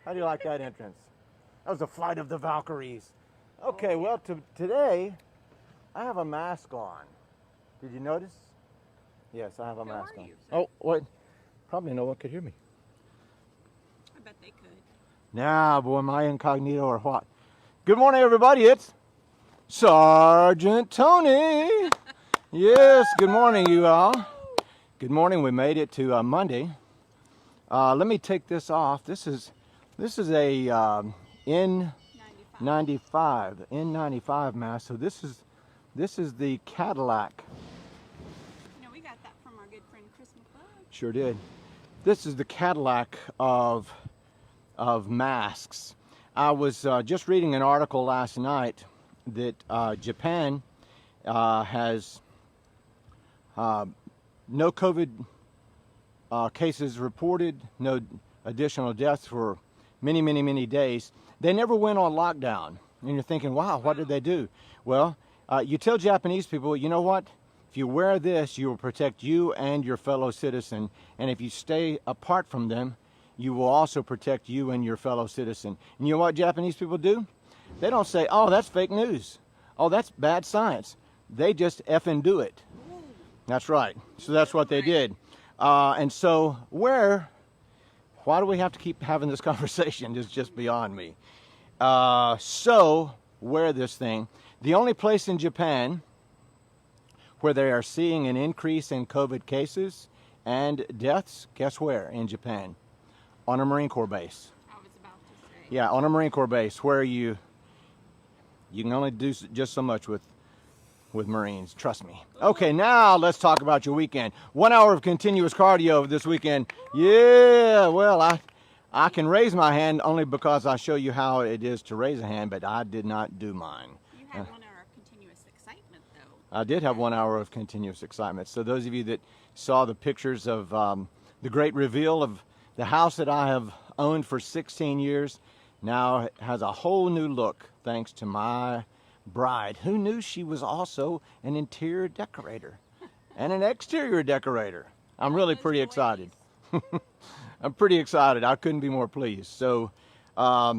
How do you like that entrance? That was the Flight of the Valkyries. Okay, well, today I have a mask on. Did you notice? Yes, I have a mask on. Oh, what? Probably no one could hear me. I bet they could. Nah, boy, am I incognito or what? Good morning, everybody. It's Sergeant Tony. Yes, good morning, you all. Good morning. We made it to Monday. Let me take this off. This is a N95 mask. So this is the Cadillac. You know, we got that from our good friend Chris McClellan. Sure did. This is the Cadillac of masks. I was just reading an article last night that Japan has no COVID cases reported, no additional deaths for many days. They never went on lockdown. And you're thinking, wow, what did they do? Well, you tell Japanese people, you know what? If you wear this, you will protect you and your fellow citizen. And if you stay apart from them, you will also protect you and your fellow citizen. And you know what Japanese people do? They don't say, oh, that's fake news. Oh, that's bad science. They just effing do it. That's right. So that's what they did. And so why do we have to keep having this conversation? It's just beyond me. So wear this thing. The only place in Japan where they are seeing an increase in COVID cases and deaths, guess where in Japan? On a Marine Corps base. I was about to say. Yeah, on a Marine Corps base where you can only do just so much with Marines, trust me. Okay, now let's talk about your weekend. 1 hour of continuous cardio this weekend. Yeah, well, I can raise my hand only because I show you how it is to raise a hand, but I did not do mine. You had 1 hour of continuous excitement, though. I did have 1 hour of continuous excitement. So those of you that saw the pictures of the great reveal of the house that I have owned for 16 years, now has a whole new look thanks to my bride, who knew she was also an interior decorator and an exterior decorator. I'm really pretty excited. I'm pretty excited. I couldn't be more pleased. So I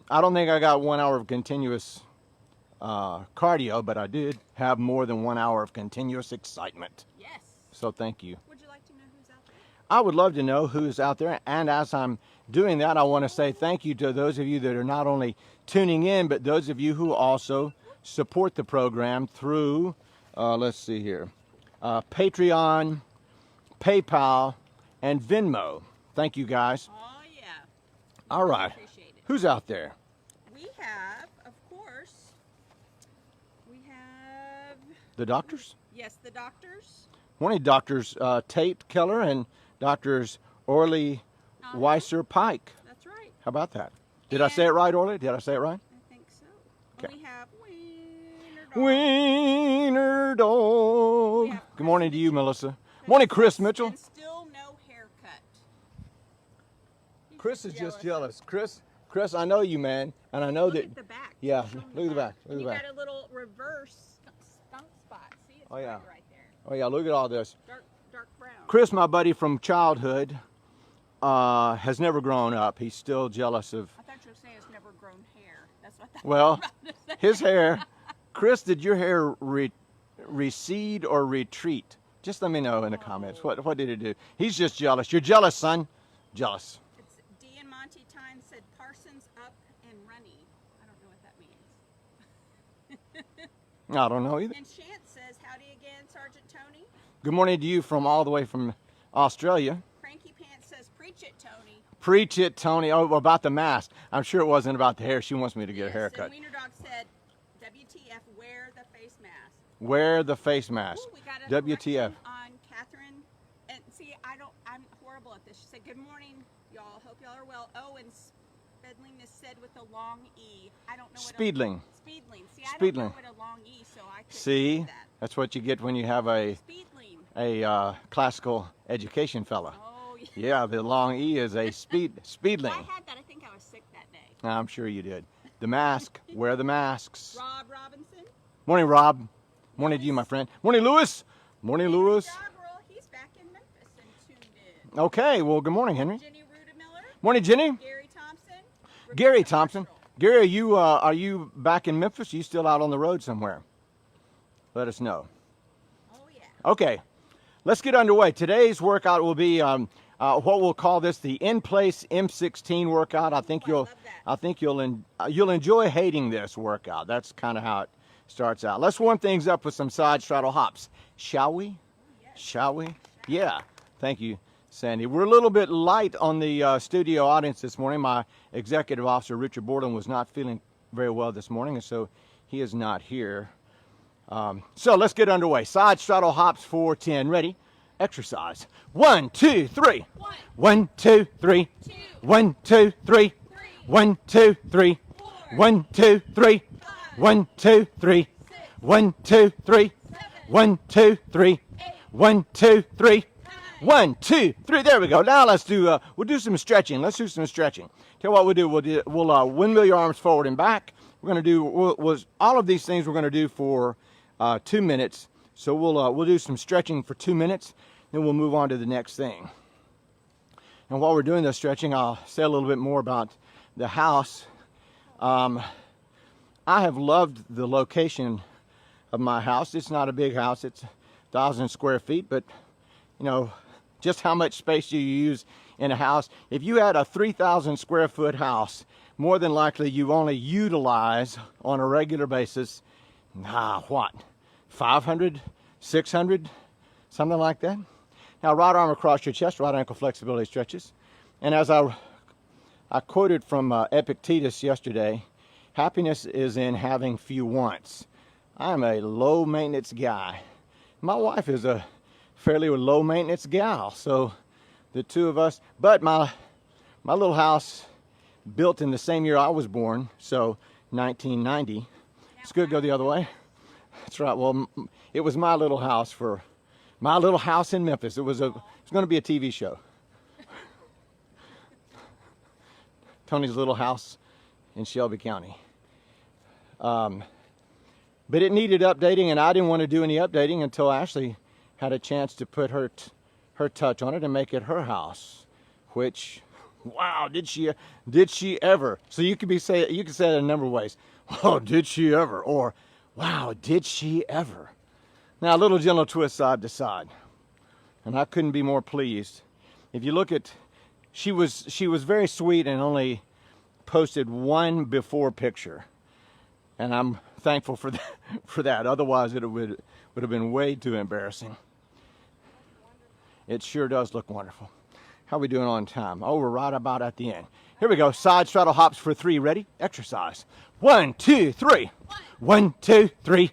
don't think I got 1 hour of continuous cardio, but I did have more than 1 hour of continuous excitement. Yes. So thank you. Would you like to know who's out there? I would love to know who's out there, and as I'm doing that, I want to say thank you to those of you that are not only tuning in, but those of you who also support the program through, let's see here, Patreon, PayPal, and Venmo. Thank you, guys. Oh, yeah. All right. Appreciate it. Who's out there? We have, of course, The doctors? Yes, the doctors. One of Doctors Tate Keller and Doctors Orly Weiser Pike. That's right. How about that? Did I say it right, Orly? Did I say it right? I think so. Okay. We have Wiener Dog. Yeah, Good morning to you, Melissa. Morning, Chris Mitchell. And still no haircut. Chris is just jealous. Chris, I know you, man, and I know Look that. at the back. Yeah, look at the back. Look at the You back. got a little reverse stump spot. See, it's Yeah. right there. Oh yeah, look at all this. Dark brown. Chris, my buddy from childhood, has never grown up. He's still jealous of. I thought you were saying it's never grown hair. That's what that Well, was about to say. his hair. Chris, did your hair recede or retreat? Just let me know in the comments. What did it do? He's just jealous. You're jealous, son. Jealous. It's D and Monty Time said Parsons up and runny. I don't know what that means. I don't know either. And Shant says, howdy again, Sergeant Tony. Good morning to you from all the way from Australia. Cranky Pants says, preach it, Tony. Preach it, Tony. Oh, about the mask. I'm sure it wasn't about the hair. She wants me to get a haircut. And Wiener Dog said, WTF, wear the face mask. Wear the face mask. Ooh, we got a WTF. correction on Catherine. And see, I'm horrible at this. She said, good morning, y'all. Hope y'all are well. Oh, and Spedling is said with a long E. I don't know what Speedling. Speedling. See, I Speedling. don't know what a long E, so I couldn't See, do that. that's what you get when you have a classical education fella. Oh, yeah. Yeah, the long E is a speedling. If I had that, I think I was sick that day. I'm sure you did. The mask. Wear the masks. Rob Robinson. Morning, Rob. Morning to you, my friend. Morning, Lewis. Morning, Lewis. Doggerel, he's back in Memphis and tuned in. Okay, well, good morning, Henry. Jenny Rudamiller. Morning, Jenny. Gary Thompson. Gary Thompson. Gary, are you back in Memphis? Are you still out on the road somewhere? Let us know. Oh yeah. Okay, let's get underway. Today's workout will be what we'll call this the in-place M-16 workout. I think you'll enjoy hating this workout. That's kind of how it starts out. Let's warm things up with some side straddle hops, shall we? Yes. Shall we? Yeah. Thank you, Sandy. We're a little bit light on the studio audience this morning. My executive officer, Richard Borland, was not feeling very well this morning, and so he is not here. So let's get underway. Side straddle hops for 10. Ready? Exercise. 1, 2, 3. 1, 2, 3. 1, 2, 3. 1, 2, 3. 1, 2, 3. 1, 2, 3. 1, 2, 3. 1, 2, 3. 1, 2, 3. 1, 2, 3. There we go. Now let's do. We'll do some stretching. Let's do some stretching. Tell you what we'll do. We'll windmill your arms forward and back. We're going to do. All of these things we're going to do for 2 minutes. So we'll do some stretching for 2 minutes. Then we'll move on to the next thing. And while we're doing the stretching, I'll say a little bit more about the house. I have loved the location of my house. It's not a big house. It's 1,000 square feet, but you know, just how much space do you use in a house? If you had a 3,000 square foot house, more than likely you only utilize on a regular basis, 500, 600, something like that. Now, right arm across your chest, right ankle flexibility stretches. And as I quoted from Epictetus yesterday, happiness is in having few wants. I'm a low maintenance guy. My wife is a fairly low maintenance gal, so the two of us, but my little house built in the same year I was born, so 1990. It's good to go the other way. That's right. Well, it was my little house in Memphis. It was going to be a TV show. Tony's little house in Shelby County. But it needed updating, and I didn't want to do any updating until Ashley had a chance to put her touch on it and make it her house. Which, wow, did she ever? So you could say it a number of ways. Oh, did she ever? Or, wow, did she ever? Now, a little gentle twist side to side, and I couldn't be more pleased. If you look at, she was very sweet and only posted one before picture, and I'm thankful for that. Otherwise, it would have been way too embarrassing. It sure does look wonderful. How are we doing on time? Oh, we're right about at the end. Here we go. Side straddle hops for 3. Ready? Exercise. 1, 2, 3. 1, 2, 3.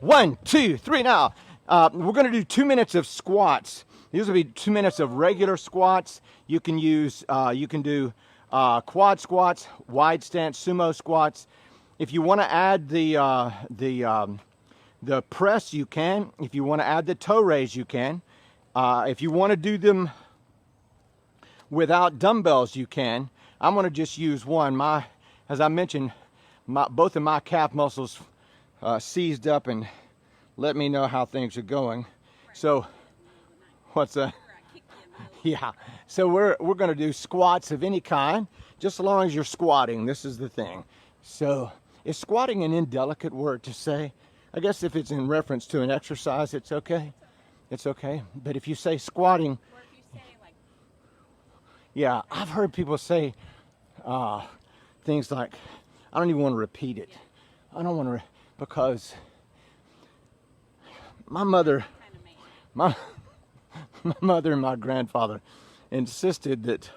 1, 2, 3. Now, we're going to do 2 minutes of squats. These will be 2 minutes of regular squats. You can do quad squats, wide stance sumo squats. If you want to add the press, you can. If you want to add the toe raise, you can. If you want to do them without dumbbells, you can. I'm going to just use one. As I mentioned, both of my calf muscles seized up and let me know how things are going. So, what's that? Yeah. So we're going to do squats of any kind, just as long as you're squatting. This is the thing. So, is squatting an indelicate word to say? I guess if it's in reference to an exercise, it's okay. It's okay. But if you say squatting, Or if you say like, yeah, I've heard people say things like, I don't even want to repeat it. I don't want to, because my mother and my grandfather insisted that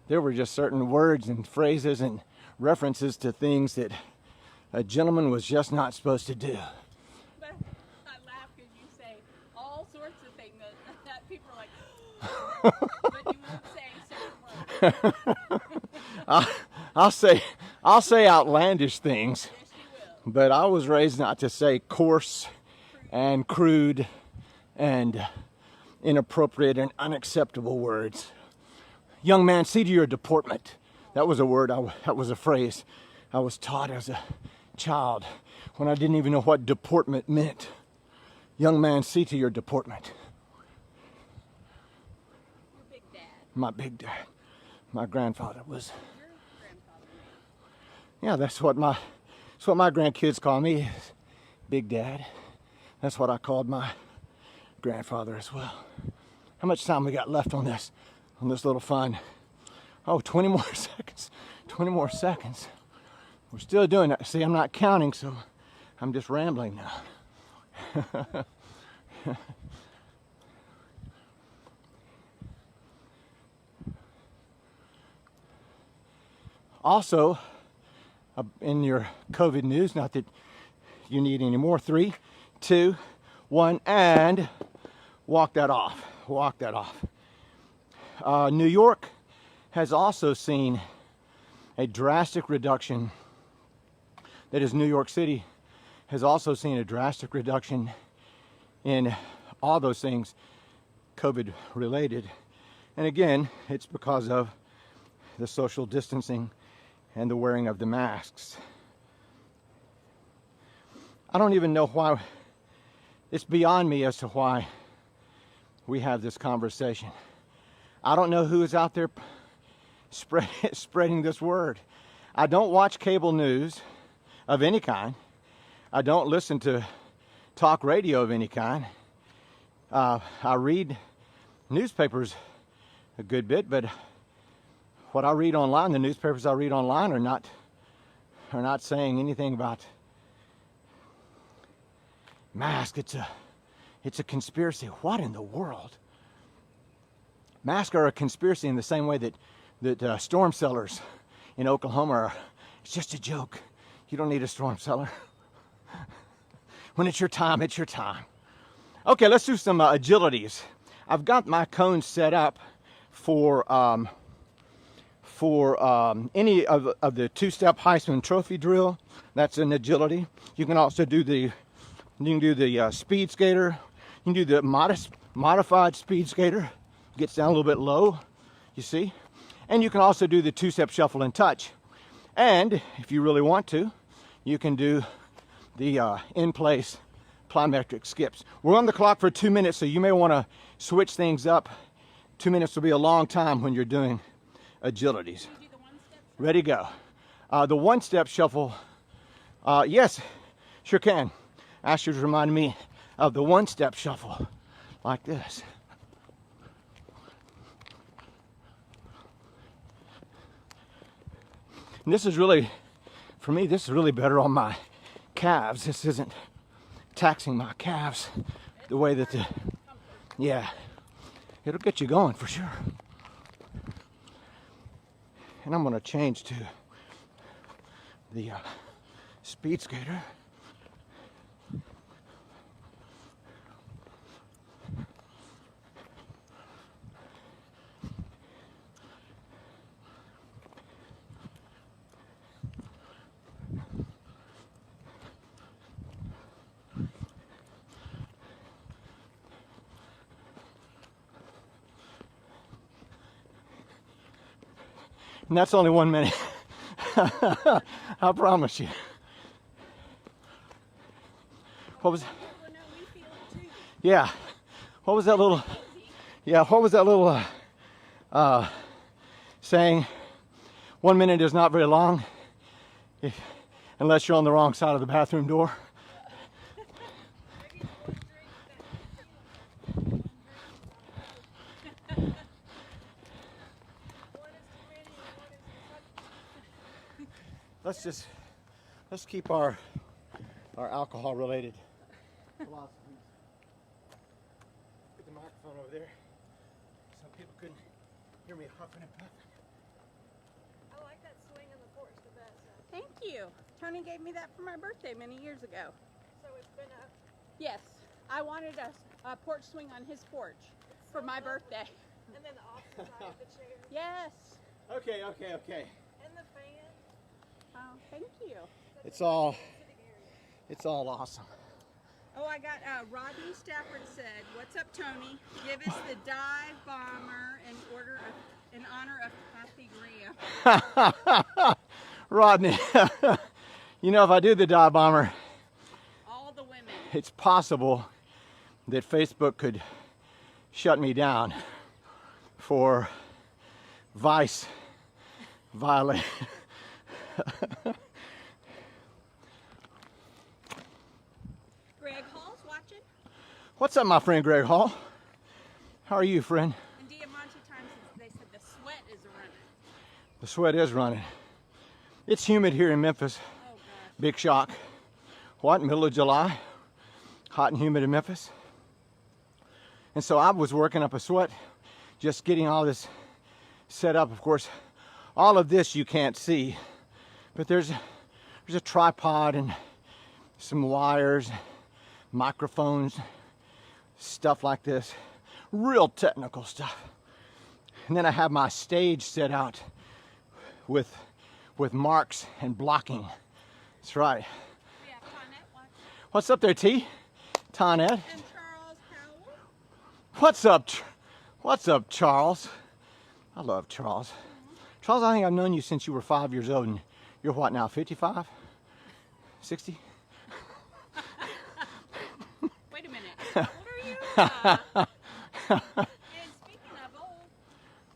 there were just certain words and phrases and references to things that a gentleman was just not supposed to do. but I laugh because you say all sorts of things that people are like, but you won't say certain words. I'll say outlandish things, Yes, you will. but I was raised not to say coarse and crude and inappropriate and unacceptable words. Young man, see to your deportment. That was a word, that was a phrase I was taught as a child when I didn't even know what deportment meant. Young man, see to your deportment. Your big dad. My big dad, my grandfather was. Your grandfather. Yeah, that's what my grandkids call me, Big Dad. That's what I called my grandfather as well. How much time we got left on this little fun? Oh, 20 more seconds. 20 more seconds. We're still doing that. See, I'm not counting, so I'm just rambling now. Also, in your COVID news, not that you need any more, 3, 2, 1, and walk that off. Walk that off. New York has also seen a drastic reduction. That is, New York City has also seen a drastic reduction in all those things COVID related. And again, it's because of the social distancing and the wearing of the masks. I don't even know why. It's beyond me as to why we have this conversation. I don't know who is out there spreading this word. I don't watch cable news of any kind. I don't listen to talk radio of any kind. I read newspapers a good bit, but what I read online, the newspapers I read online are not saying anything about mask. It's a conspiracy. What in the world? Masks are a conspiracy in the same way that storm cellars in Oklahoma are. It's just a joke. You don't need a storm cellar. When it's your time, it's your time. Okay, let's do some agilities. I've got my cones set up for any of the two-step Heisman Trophy drill. That's an agility. You can also do the speed skater. You can do the modified speed skater. Gets down a little bit low, you see. And you can also do the two-step shuffle and touch. And if you really want to, you can do the in-place plyometric skips. We're on the clock for 2 minutes, so you may want to switch things up. 2 minutes will be a long time when you're doing agilities. Can you do the one-step? Ready, go. The one-step shuffle, yes, sure can. Ashley's reminded me of the one-step shuffle, like this. And this is really, for me, this is really better on my calves. This isn't taxing my calves the way that yeah, it'll get you going for sure. And I'm going to change to the speed skater. And that's only 1 minute. I promise you. What was? Yeah. What was that little? Yeah. What was that little saying? 1 minute is not very long, unless you're on the wrong side of the bathroom door. Let's keep our alcohol related philosophies. Put the microphone over there so people couldn't hear me huffing and puffing. I like that swing on the porch the best. Thank you. Tony gave me that for my birthday many years ago. So it's been up. Yes, I wanted a porch swing on his porch for my birthday. And then the opposite side of the chair. Yes. Okay. And the fan. Oh, thank you. It's all awesome. Oh, I got Rodney Stafford said, "What's up, Tony? Give us the dive bomber in honor of Kathy Graham." Rodney, you know, if I do the dive bomber, All the women. it's possible that Facebook could shut me down for vice violation. What's up, my friend Greg Hall? How are you, friend? In Diamante times, they said the sweat is running. The sweat is running. It's humid here in Memphis. Oh, gosh. Big shock. What, middle of July? Hot and humid in Memphis. And so I was working up a sweat, just getting all this set up. Of course, all of this you can't see, but there's a tripod and some wires, microphones, stuff like this. Real technical stuff. And then I have my stage set out with marks and blocking. That's right. We have Tonette watching. What's up there, T? Tonette. And Charles Powell. What's up, Charles? I love Charles. Charles, I think I've known you since you were 5 years old, and you're what now, 55? 60? Wait a minute. How old are you? And speaking of old,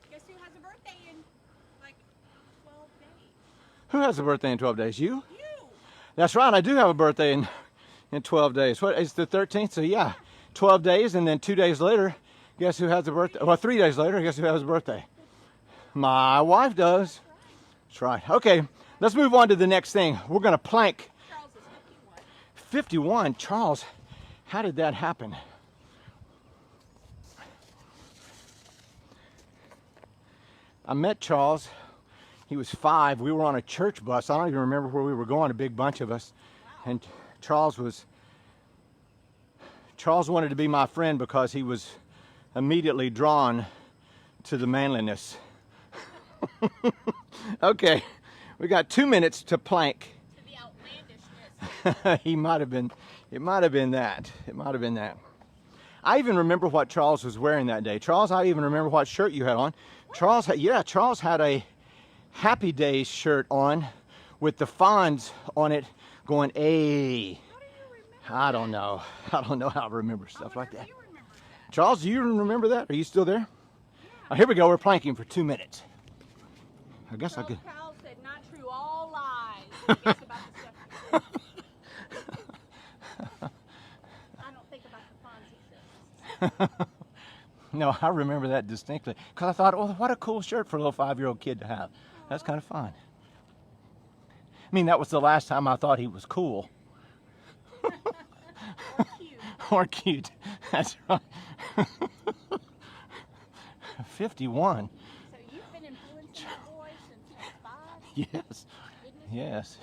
guess who has a birthday in like 12 days? Who has a birthday in 12 days? You? You. That's right, I do have a birthday in 12 days. What, it's the 13th, so yeah, 12 days, and then 2 days later, guess who has a birthday? Well, 3 days later, guess who has a birthday? My wife does. That's right. Okay, let's move on to the next thing. We're gonna plank. Charles is 51. 51, Charles, how did that happen? I met Charles, he was 5, we were on a church bus, I don't even remember where we were going, a big bunch of us. And Charles wanted to be my friend because he was immediately drawn to the manliness. Okay, we got 2 minutes to plank. To the outlandishness. It might have been that. I even remember what Charles was wearing that day. Charles, I even remember what shirt you had on. Charles had a Happy Days shirt on with the Fonz on it going, "Ay." I don't know how to remember stuff like that. You remember that. Charles, do you remember that? Are you still there? Oh, here we go, we're planking for 2 minutes. I guess I Charles could. Powell said, "Not true, all lies." Guess about the stuff you said. I don't think about the Fonzie says. No, I remember that distinctly. Because I thought, oh, what a cool shirt for a little 5-year-old kid to have. That's kind of fun. I mean, that was the last time I thought he was cool. Or cute. Or cute. That's right. 51. So you've been influencing that boy since he was 5? Yes. Goodness. Yes.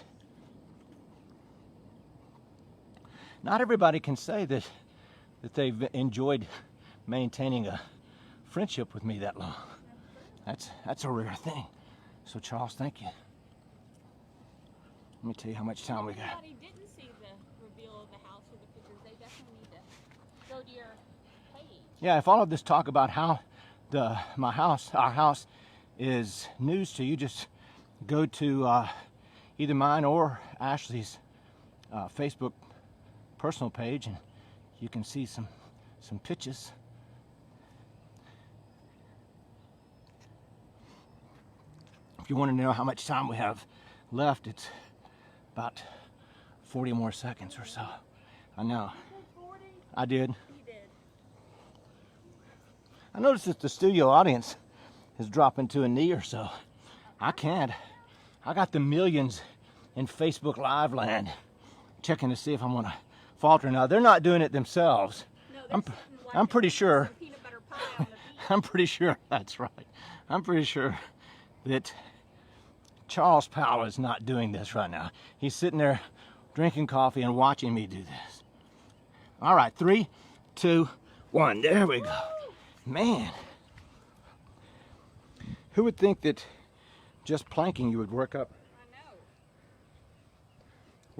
Not everybody can say that they've enjoyed maintaining a friendship with me that long. That's a rare thing. So Charles, thank you. Let me tell you how much time we If got. anybody didn't see the reveal of the house or the pictures, they definitely need to go to your page. Yeah, if all of this talk about how our house is news to you, just go to either mine or Ashley's Facebook personal page, and you can see some pictures. If you want to know how much time we have left, it's about 40 more seconds or so. I know. 40? I did. You did. I noticed that the studio audience is dropping to a knee or so. I can't. I got the millions in Facebook Live land checking to see if I'm going to falter. Now, they're not doing it themselves. No, I'm pretty sure. Peanut butter pie on the beach. I'm pretty sure, that's right. I'm pretty sure that Charles Powell is not doing this right now. He's sitting there drinking coffee and watching me do this. All right, 3, 2, 1. There we go. Man, who would think that just planking you would work up I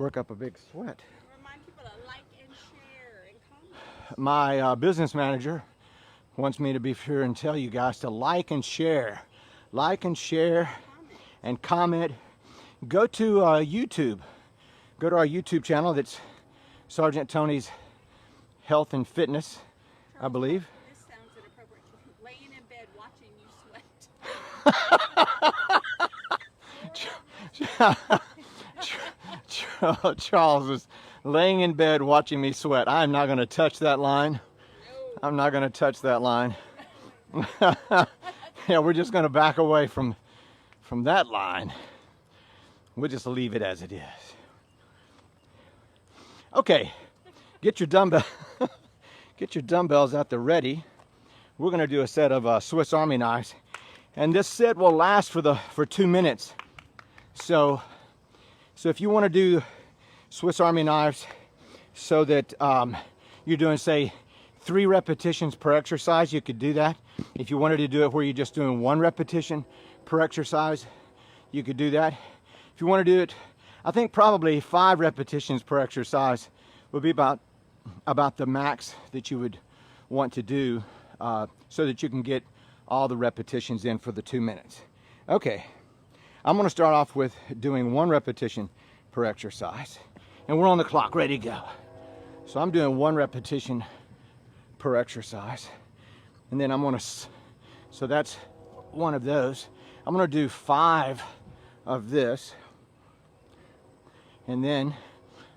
know. a big sweat? Remind people to like and share and comment. My business manager wants me to be sure and tell you guys to like and share and comment. Go to YouTube. Go to our YouTube channel. That's Sergeant Tony's Health and Fitness, I believe. This sounds inappropriate. Laying in bed watching you sweat. laying in bed watching me sweat. I'm not going to touch that line. I'm not going to touch that line. Yeah, we're just going to back away from that line. We'll just leave it as it is. Okay, get your dumbbells out there ready. We're going to do a set of Swiss Army knives, and this set will last for 2 minutes. So if you want to do Swiss Army knives so that you're doing, say, 3 repetitions per exercise, you could do that. If you wanted to do it where you're just doing 1 repetition per exercise, you could do that. If you want to do it, I think probably 5 repetitions per exercise would be about the max that you would want to do so that you can get all the repetitions in for the 2 minutes. Okay, I'm going to start off with doing 1 repetition per exercise, and we're on the clock, ready to go. So I'm doing 1 repetition per exercise, and then I'm going to, so that's 1 of those. I'm going to do 5 of this, and then,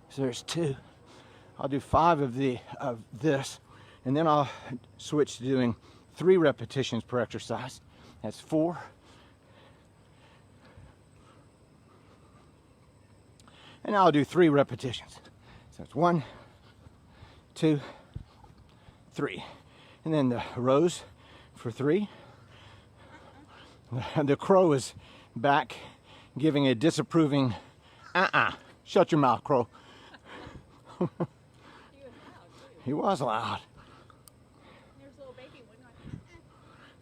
so there's 2. I'll do 5 of this, and then I'll switch to doing 3 repetitions per exercise. That's 4. And I'll do 3 repetitions. So it's 1, 2, 3. And then the rows for 3. The crow is back giving a disapproving shut your mouth, crow. He was loud. There's a little baby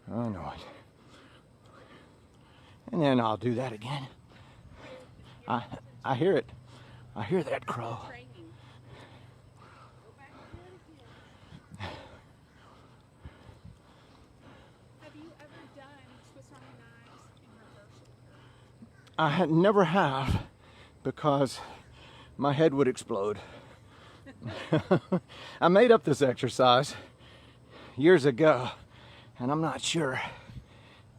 one. Oh no. And then I'll do that again. I hear it. I hear that crow. Training. Go back and do it again. Have you ever done Swiss Army knives in reversal? I never have, because my head would explode. I made up this exercise years ago, and I'm not sure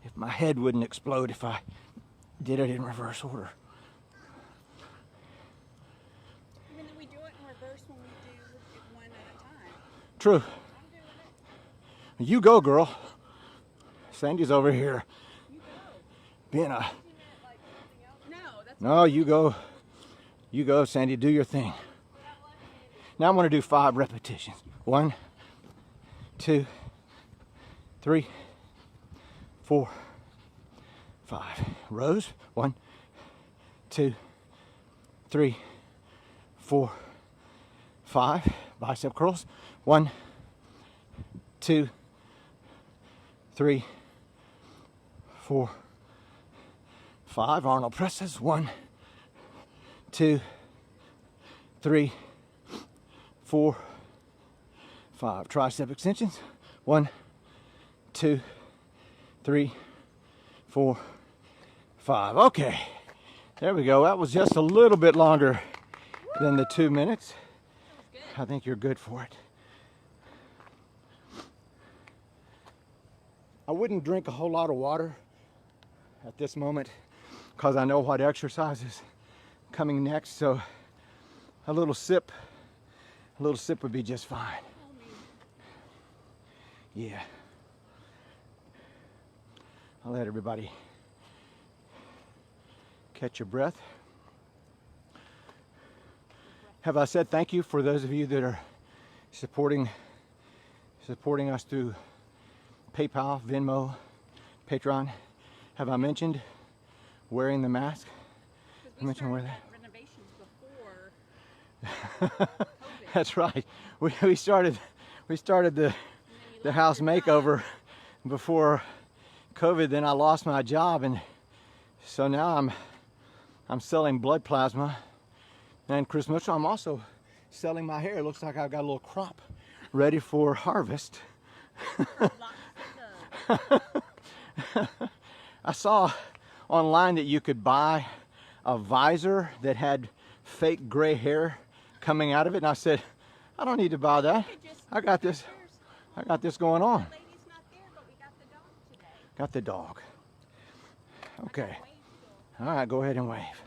if my head wouldn't explode if I did it in reverse order. Even though we do it in reverse when we do it 1 at a time. True. I'm doing it. You go, girl. Sandy's over here You go. being a... Isn't it like something else? No, that's No, you go. You go, Sandy. Do your thing. Now I'm going to do 5 repetitions. 1, 2, 3, 4, 5. Rows. 1, 2, 3, 4, 5. Bicep curls. 1, 2, 3, 4, 5. Arnold presses. 1, 2, 3, 4, 5. Tricep extensions. 1, 2, 3, 4, 5. Okay, there we go. That was just a little bit longer than the 2 minutes. I think you're good for it. I wouldn't drink a whole lot of water at this moment because I know what exercise is coming next, so a little sip would be just fine. Yeah. I'll let everybody catch your breath. Have I said thank you for those of you that are supporting us through PayPal, Venmo, Patreon? Have I mentioned wearing the mask? I mentioned wear that. Renovations before COVID. That's right. We started the house makeover before COVID. Then I lost my job, and so now I'm selling blood plasma. And Chris Mitchell, I'm also selling my hair. It looks like I've got a little crop ready for harvest. I saw online that you could buy a visor that had fake gray hair coming out of it, and I said, I don't need to buy that. I got this going on. The lady's not there, but we got the dog today. Got the dog. Okay. All right, go ahead and wave.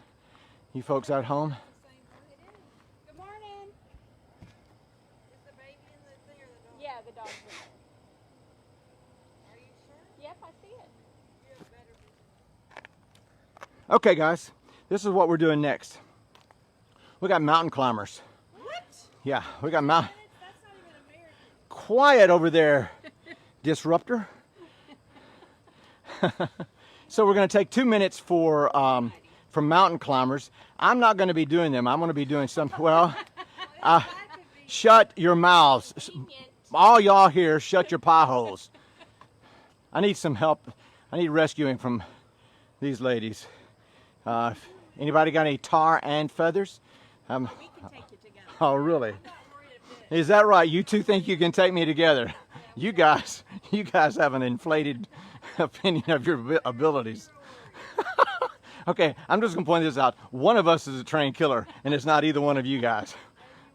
You folks at home? Good morning. Okay, guys, this is what we're doing next. We got mountain climbers. What? Yeah, we got mountain. That's not even American. Quiet over there, disruptor. So we're going to take 2 minutes for mountain climbers. I'm not going to be doing them. I'm going to be doing some. Well, shut your mouths, all y'all here. Shut your pie holes. I need some help. I need rescuing from these ladies. Anybody got any tar and feathers? We can take you together. Oh, really? I'm not worried a bit. Is that right? You two think you can take me together? You guys have an inflated opinion of your abilities. Okay, I'm just gonna point this out. One of us is a trained killer, and it's not either one of you guys.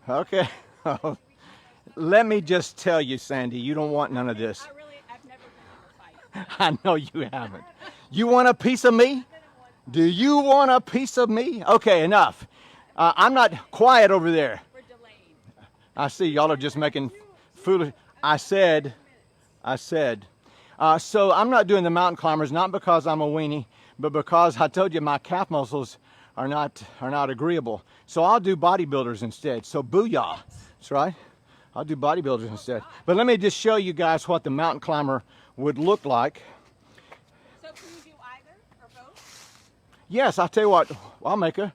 Okay. Let me just tell you, Sandy, you don't want none of this. I've never been in a fight. I know you haven't. You want a piece of me? Do you want a piece of me? Okay, enough. I'm not quiet over there. We're delayed. I see y'all are just making foolish. I said. So I'm not doing the mountain climbers, not because I'm a weenie, but because I told you my calf muscles are not agreeable. So I'll do bodybuilders instead. So booyah. That's right. I'll do bodybuilders instead. But let me just show you guys what the mountain climber would look like. So can you do either or both? Yes, I'll tell you what. I'll make a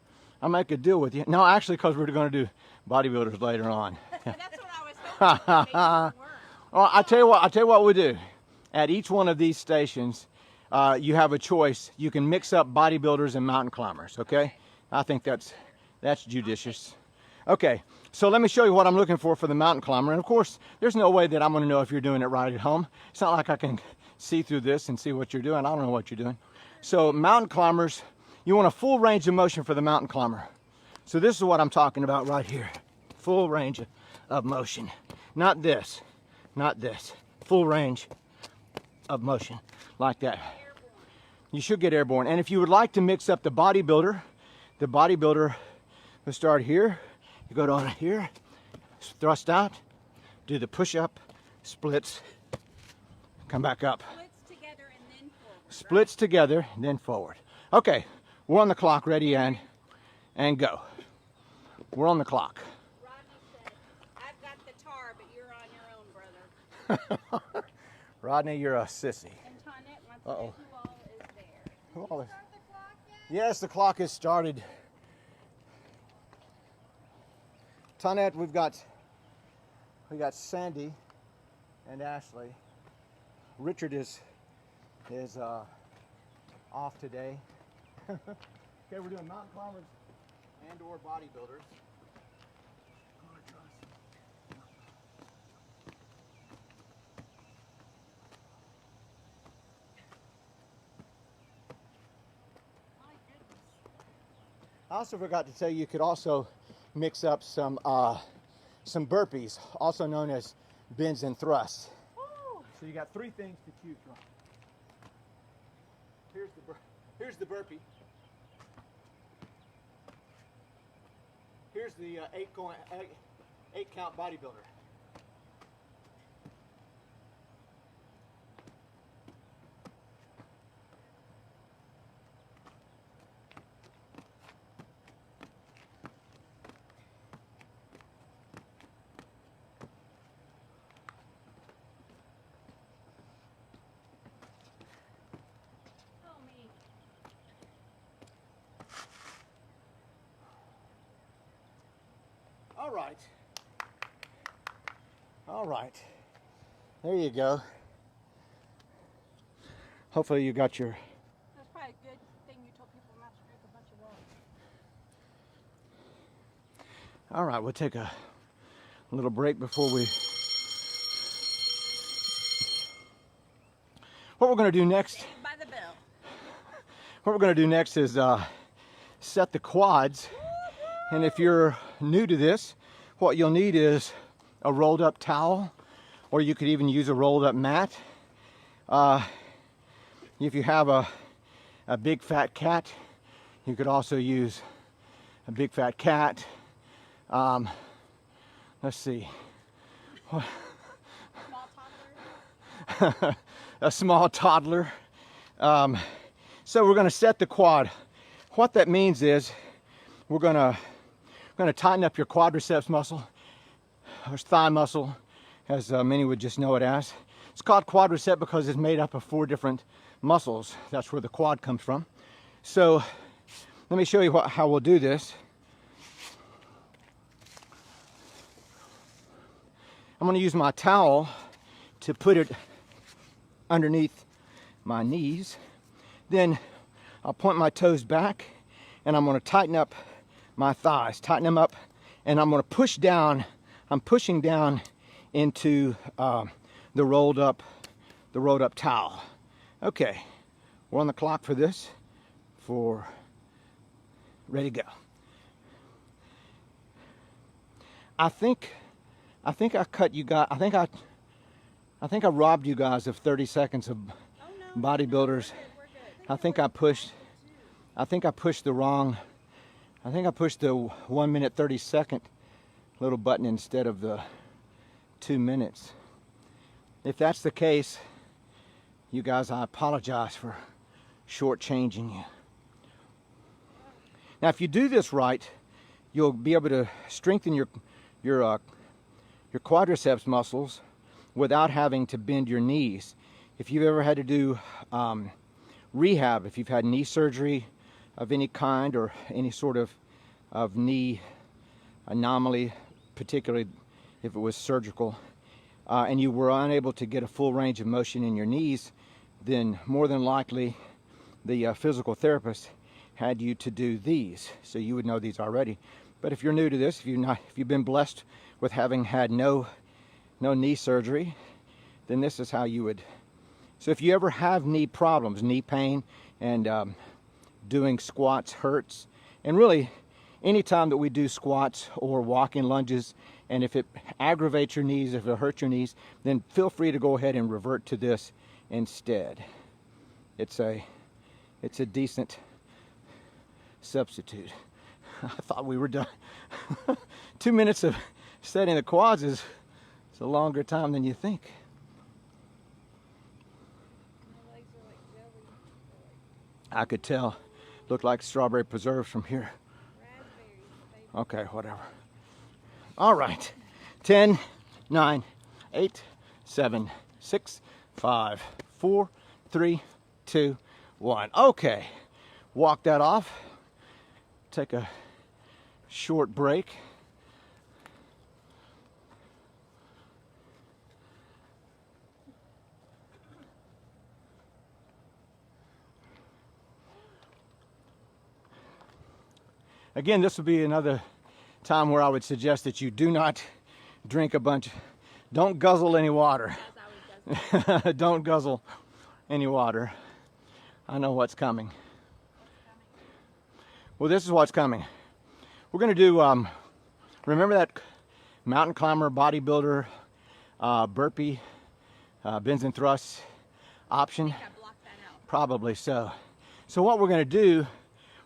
deal with you. No, actually, because we're going to do bodybuilders later on. That's what I was hoping. Maybe it would work. Well, I tell you what we do. At each one of these stations, you have a choice. You can mix up bodybuilders and mountain climbers. Okay? I think that's judicious. Okay. So let me show you what I'm looking for the mountain climber. And of course, there's no way that I'm going to know if you're doing it right at home. It's not like I can see through this and see what you're doing. I don't know what you're doing. So mountain climbers, you want a full range of motion for the mountain climber. So this is what I'm talking about right here. Full range of motion. Not this. Not this. Full range of motion like that. You should get airborne. And if you would like to mix up the bodybuilder will start here. You go down here, thrust out, do the push-up, splits, come back up. Splits together and then forward. Splits together, then forward. Okay, we're on the clock, ready and go. We're on the clock. Rodney said, I've got the tar, but you're on your own, brother. Rodney, you're a sissy. And Tonette wants to Uh-oh. know who all is there. Who all is- Start the clock yet? Yes, the clock has started. Tonette, we got Sandy and Ashley. Richard is off today. Okay, we're doing mountain climbers and or bodybuilders. My goodness. I also forgot to tell you, you could also mix up some burpees, also known as bends and thrusts. Woo! So you got three things to choose from. Here's the burpee. Here's the 8 count bodybuilder. Oh, me. All right. There you go. Hopefully you got your... That's probably a good thing you told people not to drink a bunch of water. All right, we'll take a little break before we... What we're going to do next... By the bell. What we're going to do next is set the quads. And if you're new to this, what you'll need is a rolled up towel, or you could even use a rolled up mat. If you have a big fat cat, you could also use a big fat cat. Let's see. Small toddler. A small toddler. So we're going to set the quad. what that means is we're gonna tighten up your quadriceps muscle, or thigh muscle, as many would just know it as. It's called quadricep because it's made up of 4 different muscles. That's where the quad comes from. So let me show you how we'll do this. I'm going to use my towel to put it underneath my knees. Then I'll point my toes back and I'm going to tighten up my thighs, tighten them up, and I'm going to push down. I'm pushing down into the rolled up towel. Okay, we're on the clock for this. Ready to go. I think I cut you guys. I think I robbed you guys of 30 seconds of bodybuilders. I think I pushed the wrong. I think I pushed the 1 minute 30-second little button instead of the 2 minutes. If that's the case, you guys, I apologize for shortchanging you. Now, if you do this right, you'll be able to strengthen your quadriceps muscles without having to bend your knees. If you've ever had to do rehab, if you've had knee surgery of any kind or any sort of knee anomaly, particularly if it was surgical, and you were unable to get a full range of motion in your knees, then more than likely the physical therapist had you to do these. So you would know these already. But if you're new to this, if you've been blessed with having had no knee surgery, then this is how you would. So if you ever have knee problems, knee pain, and doing squats hurts, and really anytime that we do squats or walking lunges, and if it aggravates your knees, if it hurts your knees, then feel free to go ahead and revert to this instead. It's a decent substitute. I thought we were done. 2 minutes of setting the quads is a longer time than you think. My legs are like jelly. I could tell. Looked like strawberry preserves from here. Raspberries. Okay, whatever. All right. 10, 9, 8, 7, 6, 5, 4, 3, 2, 1. Okay. Walk that off. Take a short break. Again, this would be another time where I would suggest that you do not drink a bunch. Don't guzzle any water. Don't guzzle any water. I know what's coming. Well, this is what's coming. We're going to do, remember that mountain climber, bodybuilder, burpee, bends and thrusts option? I blocked that out. Probably so. So what we're going to do,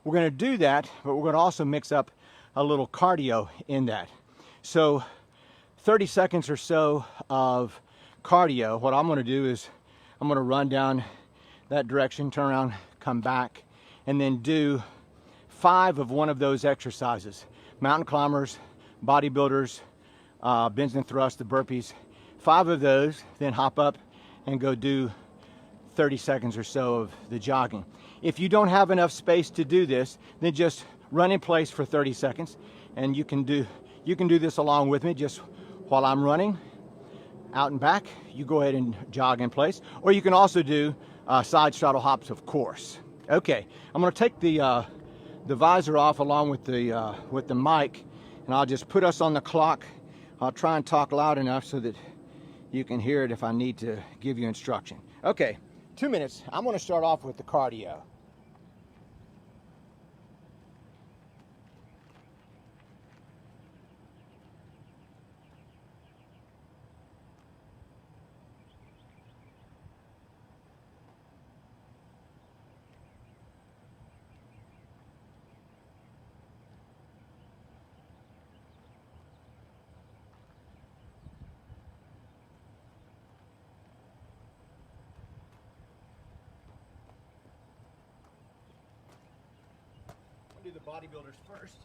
we're going to do that, but we're going to also mix up a little cardio in that. So 30 seconds or so of cardio. What I'm going to do is I'm going to run down that direction, turn around, come back, and then do 5 of one of those exercises. Mountain climbers, bodybuilders, bends and thrusts, the burpees. 5 of those, then hop up and go do 30 seconds or so of the jogging. If you don't have enough space to do this, then just run in place for 30 seconds, and you can do this along with me. Just while I'm running out and back, you go ahead and jog in place, or you can also do side straddle hops, of course. Okay, I'm going to take the visor off along with the mic, and I'll just put us on the clock. I'll try and talk loud enough so that you can hear it if I need to give you instruction. Okay, 2 minutes. I'm going to start off with the cardio. bodybuilders first.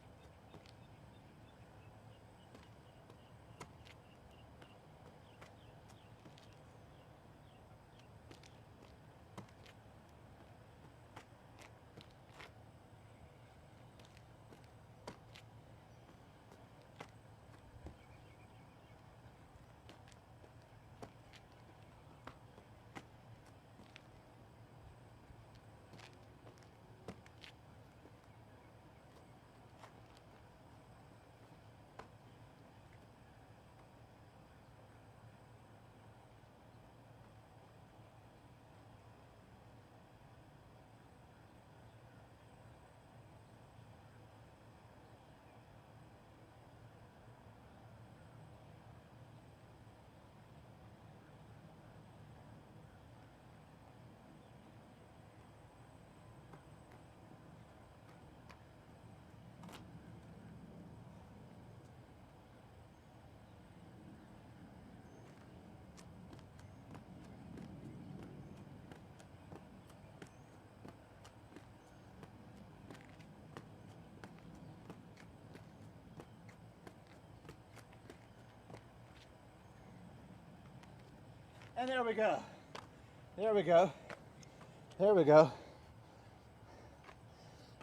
And there we go. There we go. There we go.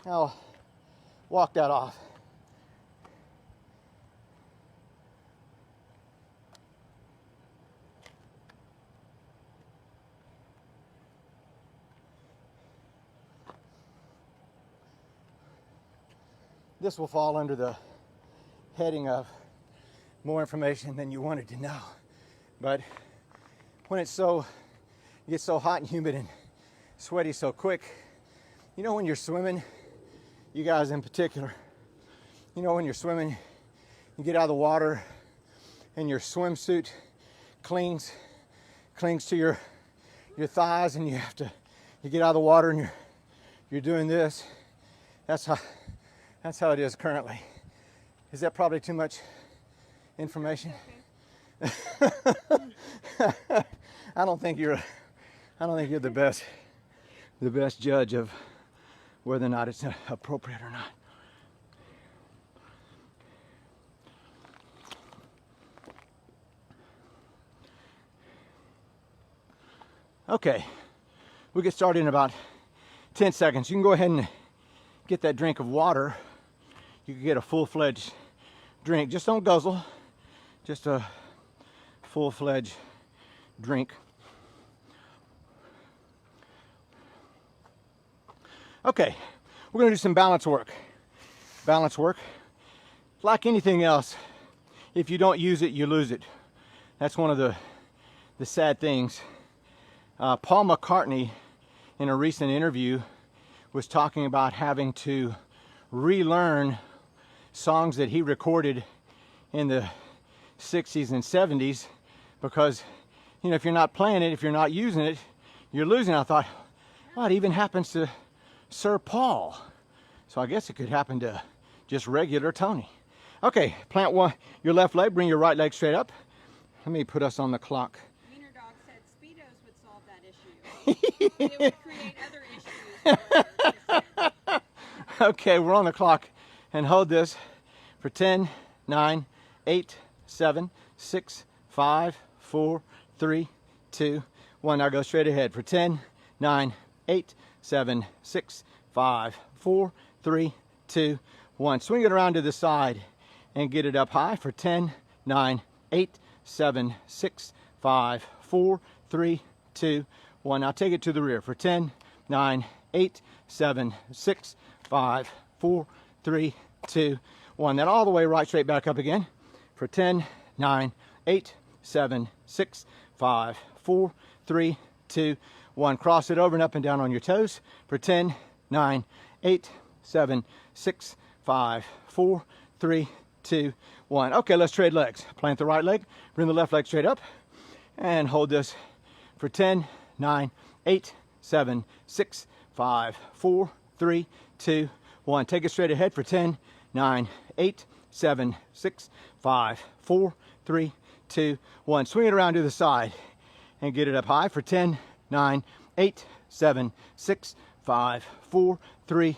I'll walk that off. This will fall under the heading of more information than you wanted to know. But when it gets so hot and humid and sweaty so quick, you know when you're swimming, you guys in particular, you know when you're swimming, you get out of the water and your swimsuit clings to your thighs, and you get out of the water and you're doing this. That's how it is currently. Is that probably too much information? I don't think you're the best judge of whether or not it's appropriate or not. Okay, we'll get started in about 10 seconds. You can go ahead and get that drink of water. You can get a full-fledged drink. Just don't guzzle. Just a full-fledged drink. Okay, we're going to do some balance work. Balance work. Like anything else, if you don't use it, you lose it. That's one of the sad things. Paul McCartney, in a recent interview, was talking about having to relearn songs that he recorded in the 60s and 70s because, you know, if you're not playing it, if you're not using it, you're losing it. I thought, well, it even happens to Sir Paul. So I guess it could happen to just regular Tony. Okay, plant your left leg, bring your right leg straight up. Let me put us on the clock. Wiener Dog said Speedos would solve that issue. It would create other issues. Okay, we're on the clock. And hold this for 10, 9, 8, 7, 6, 5, 4, 3, 2, 1. Now go straight ahead for 10, 9, 8, 7, 6, 5, 4, 3, 2, 1. Swing it around to the side and get it up high for 10, 9, 8, 7, 6, 5, 4, 3, 2, 1. Now take it to the rear for 10, 9, 8, 7, 6, 5, 4, 3, 2, 1. Then all the way right straight back up again for 10, 9, 8, 7, 6, 5, 4, 3, 2, 1. Cross it over and up and down on your toes for 10, 9, 8, 7, 6, 5, 4, 3, 2, 1. Okay, let's trade legs. Plant the right leg, bring the left leg straight up, and hold this for 10, 9, 8, 7, 6, 5, 4, 3, 2, 1. Take it straight ahead for 10, 9, 8, 7, 6, 5, 4, 3, 2, 1. Swing it around to the side and get it up high for 10, 9, 8, 7, 6, 5, 4, 3,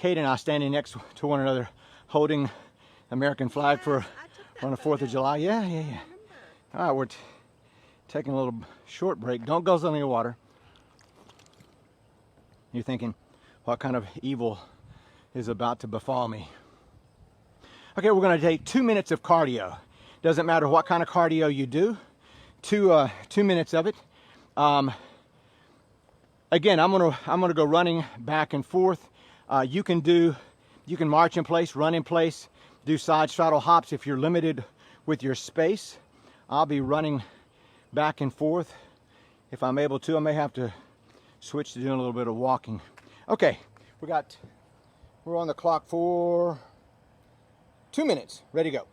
Kate and I standing next to one another, holding American flag for on the 4th of July. Yeah. All right, we're taking a little short break. Don't guzzle any water. You're thinking, what kind of evil is about to befall me? Okay, we're going to take 2 minutes of cardio. Doesn't matter what kind of cardio you do. 2 minutes of it. Again, I'm gonna go running back and forth. You can march in place, run in place, do side straddle hops if you're limited with your space. I'll be running back and forth if I'm able to. I may have to switch to doing a little bit of walking. Okay, we're on the clock for 2 minutes. Ready to go.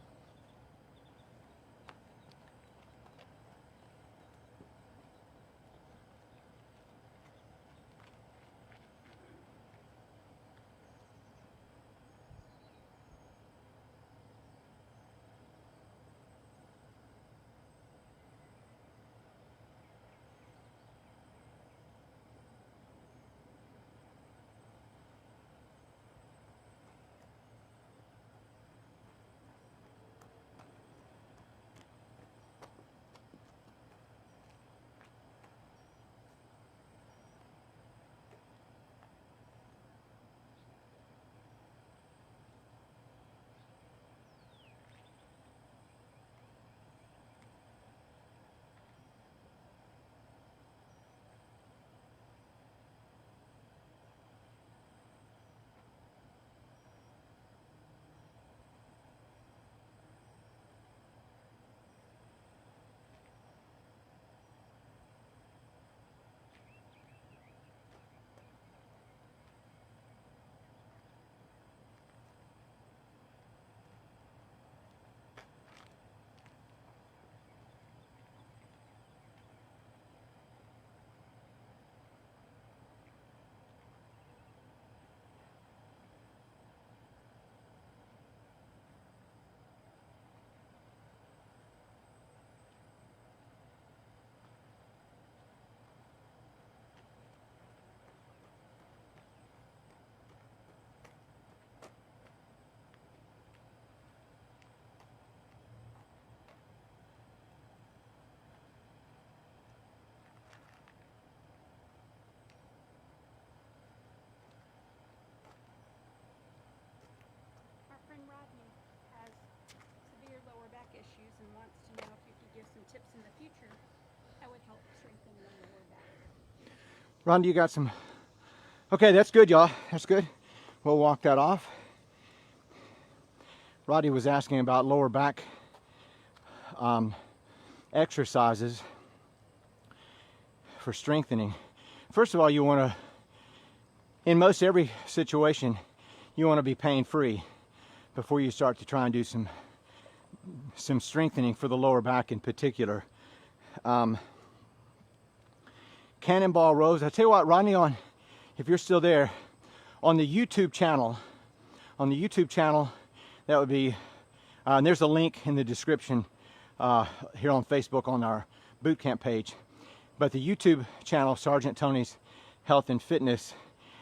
Our friend Rodney has severe lower back issues and wants to know if you could give some tips in the future that would help strengthen the lower back. Rhonda, you got some? Okay, that's good, y'all. That's good. We'll walk that off. Rodney was asking about lower back exercises for strengthening. First of all, you want to, in most every situation, you want to be pain-free before you start to try and do some strengthening for the lower back in particular. Cannonball rows. I tell you what, Rodney, if you're still there, on the YouTube channel, that would be, and there's a link in the description here on Facebook on our boot camp page. But the YouTube channel, Sergeant Tony's Health and Fitness,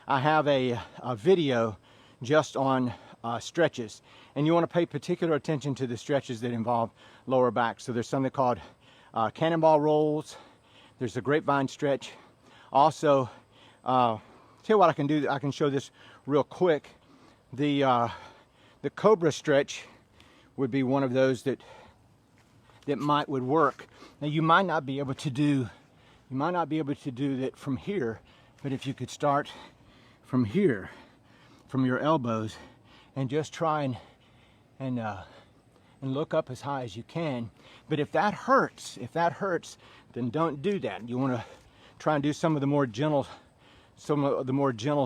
I have a video just on stretches. And you want to pay particular attention to the stretches that involve lower back. So there's something called cannonball rolls. There's a grapevine stretch. Also, tell you what I can do. I can show this real quick. The cobra stretch would be one of those that would work. Now you might not be able to do that from here, but if you could start from here, from your elbows, and just try and look up as high as you can. But if that hurts, then don't do that. You want to try and do some of the more gentle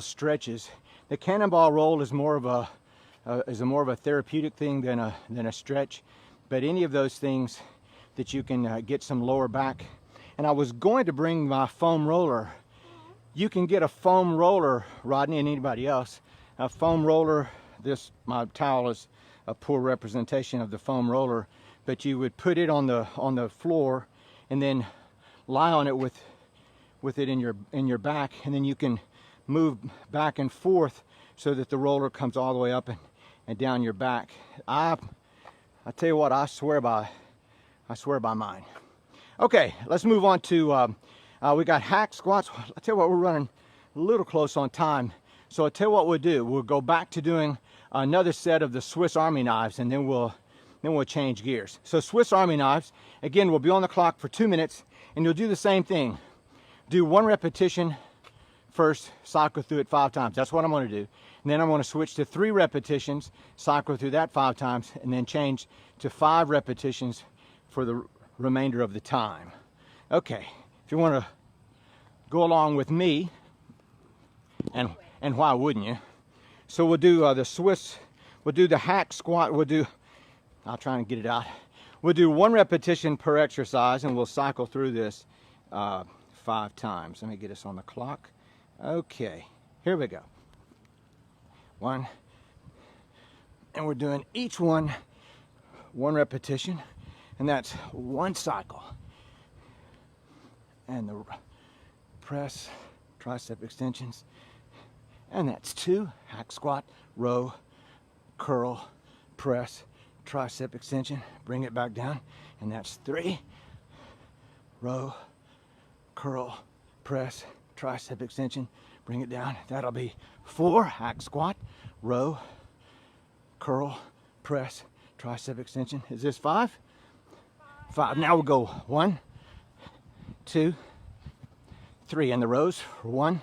stretches. The cannonball roll is more of a therapeutic thing than a stretch. But any of those things that you can get some lower back. And I was going to bring my foam roller. You can get a foam roller, Rodney, and anybody else. A foam roller. My towel is a poor representation of the foam roller, but you would put it on the floor and then lie on it with it in your back, and then you can move back and forth so that the roller comes all the way up and down your back. I tell you what, I swear by mine. Okay, let's move on to, we got hack squats. I tell you what, we're running a little close on time. So I tell you what we'll do. We'll go back to doing another set of the Swiss Army knives, and then we'll change gears. So Swiss Army knives, again, we'll be on the clock for 2 minutes, and you'll do the same thing. Do 1 repetition first, cycle through it 5 times. That's what I'm going to do. And then I'm going to switch to 3 repetitions, cycle through that 5 times, and then change to 5 repetitions for the remainder of the time. Okay, if you want to go along with me, and why wouldn't you? So we'll do the Swiss, we'll do the hack squat, I'll try and get it out. We'll do 1 repetition per exercise, and we'll cycle through this 5 times. Let me get us on the clock. Okay, here we go. 1, and we're doing each one 1 repetition, and that's 1 cycle. And the press, tricep extensions, and that's 2, hack squat, row, curl, press, tricep extension, bring it back down, and that's 3, row, curl, press, tricep extension, bring it down. That'll be 4, hack squat, row, curl, press, tricep extension. Is this 5? 5. Now we'll go 1, 2, 3, and the rows for 1,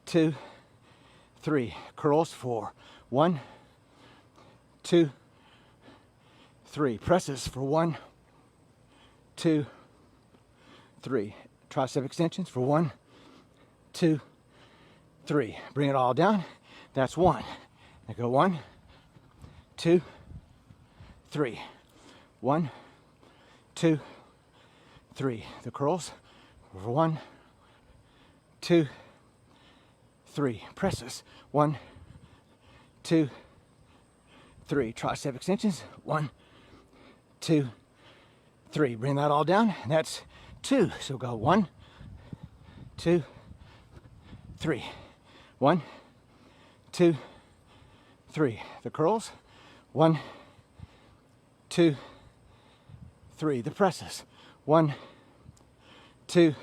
2, 3. Curls for 1, 2, 3. Presses for 1, 2, 3. Tricep extensions for 1, 2, 3. Bring it all down. That's 1. Now go 1, 2, 3. 1, 2, 3. The curls for 1, 2, 3. Presses 1, 2, 3. Tricep extensions 1, 2, 3. Bring that all down. That's 2. So go 1, 2, 3. 1, 2, 3. The curls 1, 2, 3. The presses 1, 2,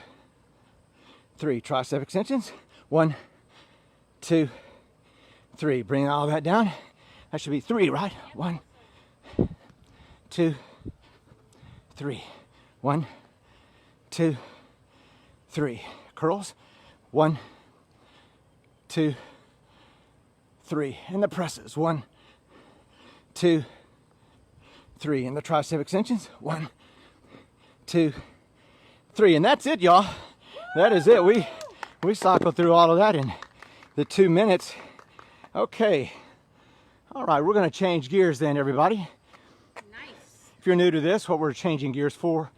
3. Tricep extensions 1, 2, 3. Bring all that down. That should be 3, right? 1, 2, 3. 1, 2, 3. Curls 1, 2, 3. And the presses 1, 2, 3. And the tricep extensions 1, 2, 3. And that's it, y'all. That is it. We cycled through all of that in the 2 minutes. Okay. All right, we're going to change gears then, everybody. Nice. If you're new to this, what we're changing gears for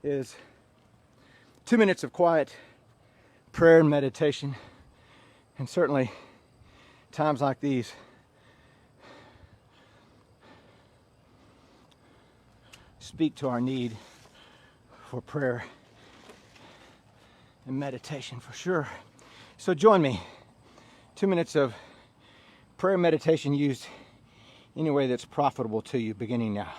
is 2 minutes of quiet prayer and meditation. And certainly times like these, speak to our need for prayer and meditation for sure. So join me. 2 minutes of prayer and meditation used any way that's profitable to you, beginning now.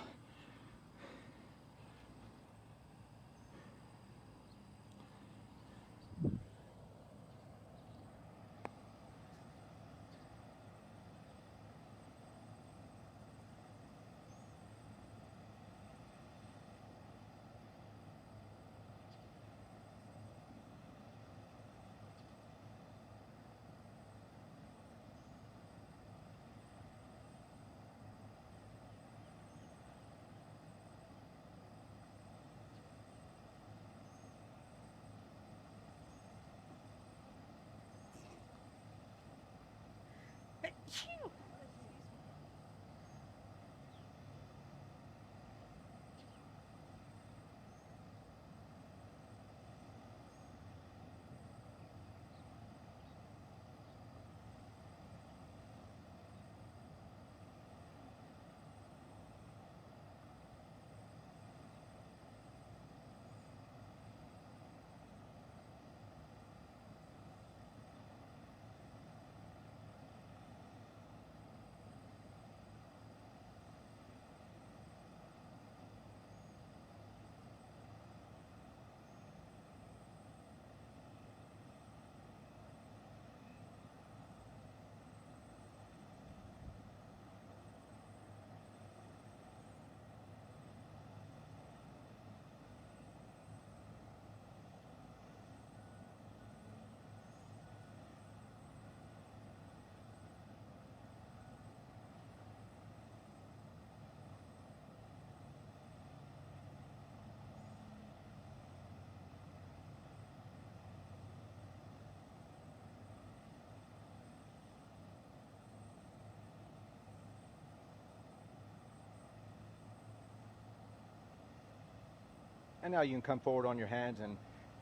And now you can come forward on your hands and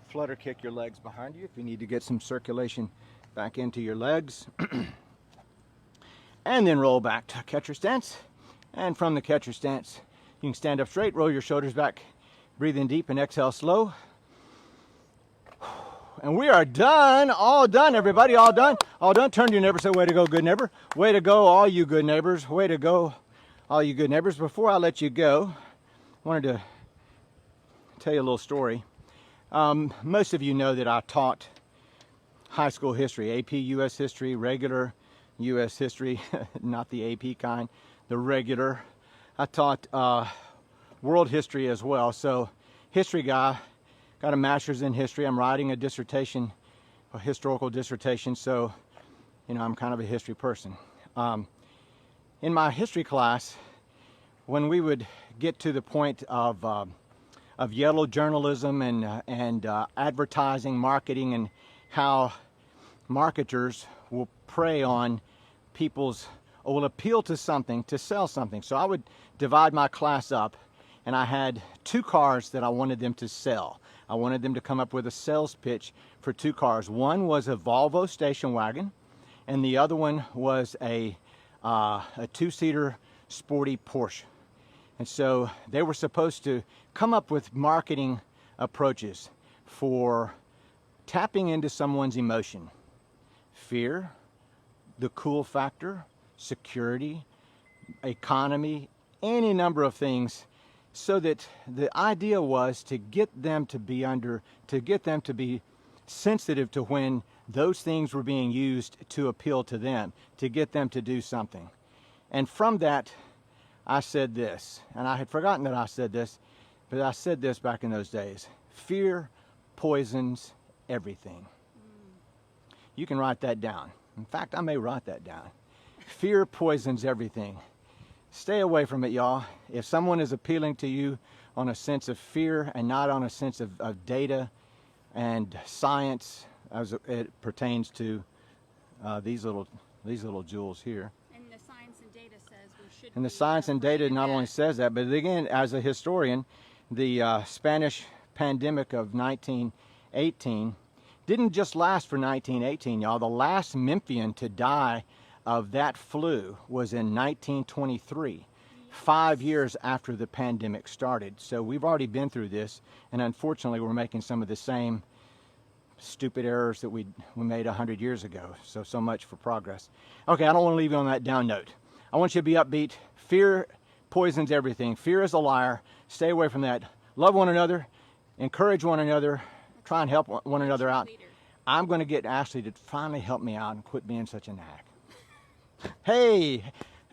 flutter kick your legs behind you if you need to get some circulation back into your legs. And then roll back to catcher stance. And from the catcher stance, you can stand up straight, roll your shoulders back, breathe in deep and exhale slow. And we are done, all done, everybody, all done. All done. Turn to your neighbor, say, way to go, good neighbor. Way to go, all you good neighbors. Way to go, all you good neighbors. Before I let you go, I wanted to tell you a little story. Most of you know that I taught high school history, AP US history, regular US history, not the AP kind, the regular. I taught world history as well. So, history guy, got a master's in history. I'm writing a dissertation, a historical dissertation. So, you know, I'm kind of a history person. In my history class, when we would get to the point of yellow journalism and advertising, marketing, and how marketers will prey on people's, or will appeal to something to sell something. So I would divide my class up, and I had 2 cars that I wanted them to sell. I wanted them to come up with a sales pitch for 2 cars. One was a Volvo station wagon, and the other one was a 2-seater sporty Porsche. And so they were supposed to come up with marketing approaches for tapping into someone's emotion. Fear, the cool factor, security, economy, any number of things, so that the idea was to get them to be sensitive to when those things were being used to appeal to them, to get them to do something. And from that, I said this, and I had forgotten that I said this, but I said this back in those days. Fear poisons everything. You can write that down. In fact, I may write that down. Fear poisons everything. Stay away from it, y'all. If someone is appealing to you on a sense of fear and not on a sense of data and science as it pertains to these little jewels here. And the science and data says we should. And the science and data not only says that, but again, as a historian, the Spanish pandemic of 1918 didn't just last for 1918, y'all. The last Memphian to die of that flu was in 1923, 5 years after the pandemic started. So we've already been through this, and unfortunately we're making some of the same stupid errors that we made 100 years ago. So much for progress. Okay, I don't want to leave you on that down note. I want you to be upbeat. Fear poisons everything. Fear is a liar. Stay away from that. Love one another. Encourage one another. Try and help one another out. I'm going to get Ashley to finally help me out and quit being such a nag. Hey,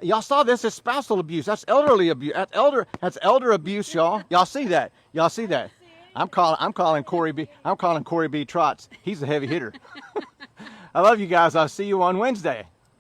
y'all saw this as spousal abuse. That's elderly abuse. That's elder abuse, y'all. Y'all see that? Y'all see that? I'm calling Corey B. I'm calling Corey B. Trotz. He's a heavy hitter. I love you guys. I'll see you on Wednesday.